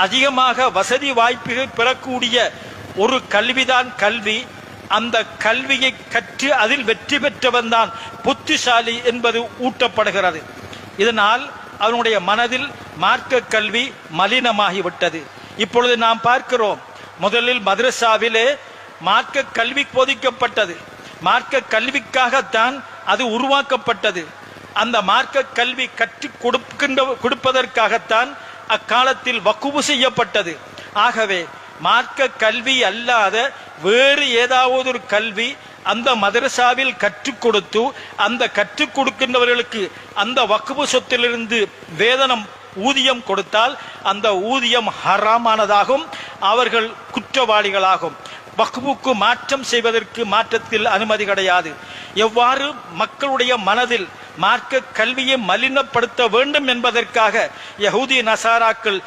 அதிகமாக வசதி வாய்ப்புகள் பெறக்கூடிய ஒரு கல்விதான் கல்வி. அந்த கல்வியை கற்று அதில் வெற்றி பெற்றவன் தான் புத்திசாலி என்பது ஊட்டப்படுகிறது. இதனால் அவனுடைய மனதில் மார்க்க கல்வி மலினமாகிவிட்டது. இப்பொழுது நாம் பார்க்கிறோம், முதலில் மதரசாவிலே மார்க்க கல்வி போதிக்கப்பட்டது. மார்க்க கல்விக்காகத்தான் அது உருவாக்கப்பட்டது. அந்த மார்க்க கல்வி கற்றுக் கொடுப்பதற்காகத்தான் அக்காலத்தில் வக்குவு செய்யப்பட்டது. ஆகவே மார்க்க கல்வி அல்லாத வேறு ஏதாவது ஒரு கல்வி அந்த மதரசாவில் கற்றுக் கொடுத்து அந்த கற்றுக் கொடுக்கின்றவர்களுக்கு அந்த வக்குவு சொத்திலிருந்து வேதனம் ஊதியம் கொடுத்தால் அந்த ஊதியம் ஹராமானதாகும், அவர்கள் குற்றவாளிகளாகும். வக்ஃபுக்கு மாற்றம் செய்வதற்கு மாற்றத்தில் அனுமதி கிடையாது. எவ்வாறு மக்களுடைய மனதில் மார்க்க கல்வியை மலினப்படுத்த வேண்டும் என்பதற்காக யஹூதி நசாராக்கள்